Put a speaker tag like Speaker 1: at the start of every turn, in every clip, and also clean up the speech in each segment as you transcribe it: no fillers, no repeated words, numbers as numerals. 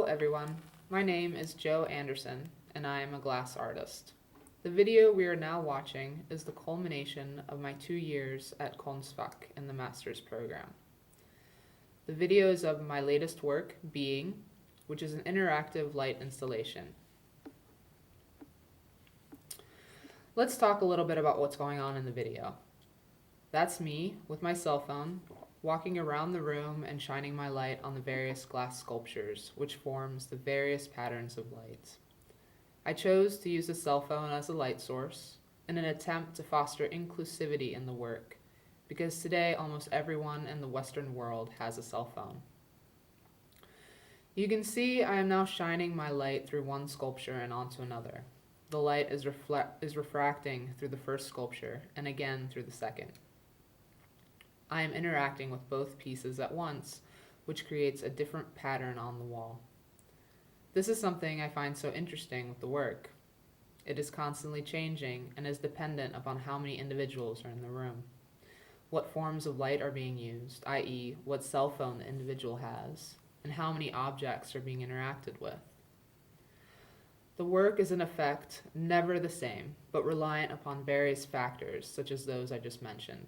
Speaker 1: everyone. My name is Joe Andersson, and I am a glass artist. The video we are now watching is the culmination of my 2 years at Konstfack in the master's program. The video is of my latest work, Being, which is an interactive light installation. Let's talk a little bit about what's going on in the video. That's me with my cell phone, walking around the room and shining my light on the various glass sculptures, which forms the various patterns of light. I chose to use the cell phone as a light source in an attempt to foster inclusivity in the work, because today almost everyone in the Western world has a cell phone. You can see I am now shining my light through one sculpture and onto another. The light is refracting through the first sculpture and again through the second. I am interacting with both pieces at once, which creates a different pattern on the wall. This is something I find so interesting with the work. It is constantly changing and is dependent upon how many individuals are in the room, what forms of light are being used, i.e., what cell phone the individual has, and how many objects are being interacted with. The work is in effect never the same, but reliant upon various factors such as those I just mentioned.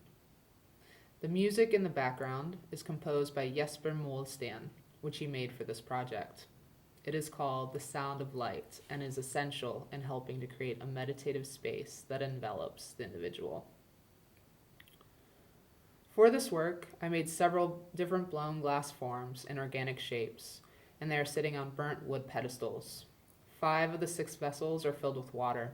Speaker 1: The music in the background is composed by Jesper Målsten, which he made for this project. It is called The Sound of Light and is essential in helping to create a meditative space that envelops the individual. For this work, I made several different blown glass forms in organic shapes, and they are sitting on burnt wood pedestals. 5 of the 6 vessels are filled with water.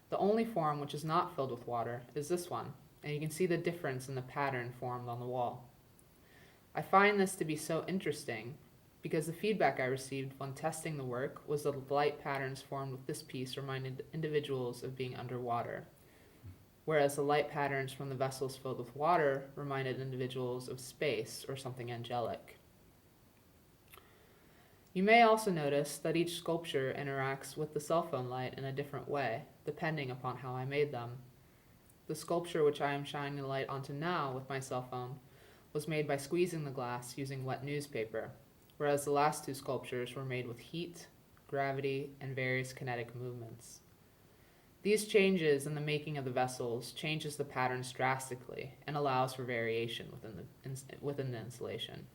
Speaker 1: The only form which is not filled with water is this one, and you can see the difference in the pattern formed on the wall. I find this to be so interesting because the feedback I received when testing the work was that the light patterns formed with this piece reminded individuals of being underwater, whereas the light patterns from the vessels filled with water reminded individuals of space or something angelic. You may also notice that each sculpture interacts with the cell phone light in a different way, depending upon how I made them. The sculpture which I am shining the light onto now with my cell phone was made by squeezing the glass using wet newspaper, whereas the last 2 sculptures were made with heat, gravity, and various kinetic movements. These changes in the making of the vessels changes the patterns drastically and allows for variation within the installation.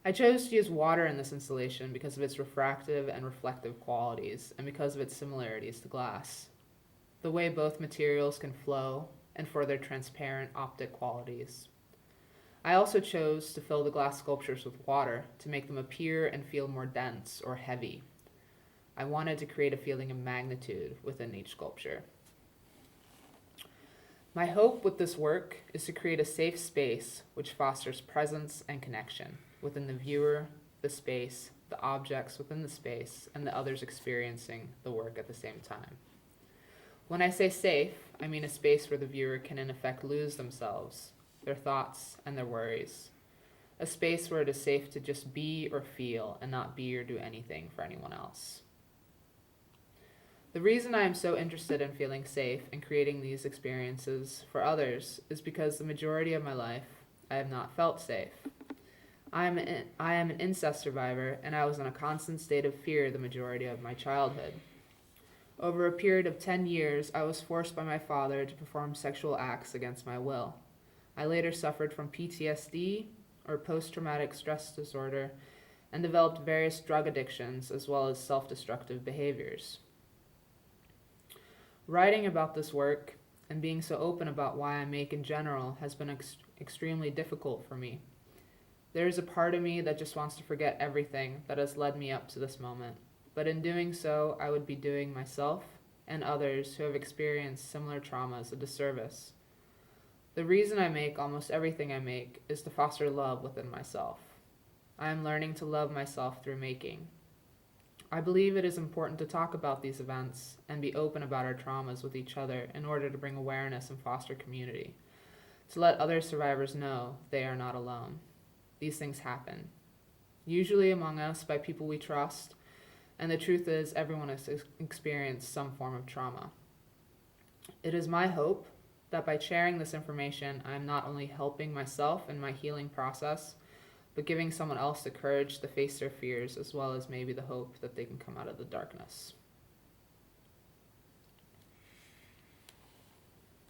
Speaker 1: I chose to use water in this installation because of its refractive and reflective qualities and because of its similarities to glass, the way both materials can flow, and for their transparent optic qualities. I also chose to fill the glass sculptures with water to make them appear and feel more dense or heavy. I wanted to create a feeling of magnitude within each sculpture. My hope with this work is to create a safe space which fosters presence and connection within the viewer, the space, the objects within the space, and the others experiencing the work at the same time. When I say safe, I mean a space where the viewer can in effect lose themselves, their thoughts, and their worries. A space where it is safe to just be or feel and not be or do anything for anyone else. The reason I am so interested in feeling safe and creating these experiences for others is because the majority of my life I have not felt safe. I am an incest survivor, and I was in a constant state of fear the majority of my childhood. Over a period of 10 years, I was forced by my father to perform sexual acts against my will. I later suffered from PTSD, or post-traumatic stress disorder, and developed various drug addictions as well as self-destructive behaviors. Writing about this work and being so open about why I make in general has been extremely difficult for me. There is a part of me that just wants to forget everything that has led me up to this moment. But in doing so, I would be doing myself and others who have experienced similar traumas a disservice. The reason I make almost everything I make is to foster love within myself. I am learning to love myself through making. I believe it is important to talk about these events and be open about our traumas with each other in order to bring awareness and foster community, to let other survivors know they are not alone. These things happen, usually among us by people we trust, and the truth is everyone has experienced some form of trauma. It is my hope that by sharing this information, I am not only helping myself in my healing process, but giving someone else the courage to face their fears as well as maybe the hope that they can come out of the darkness.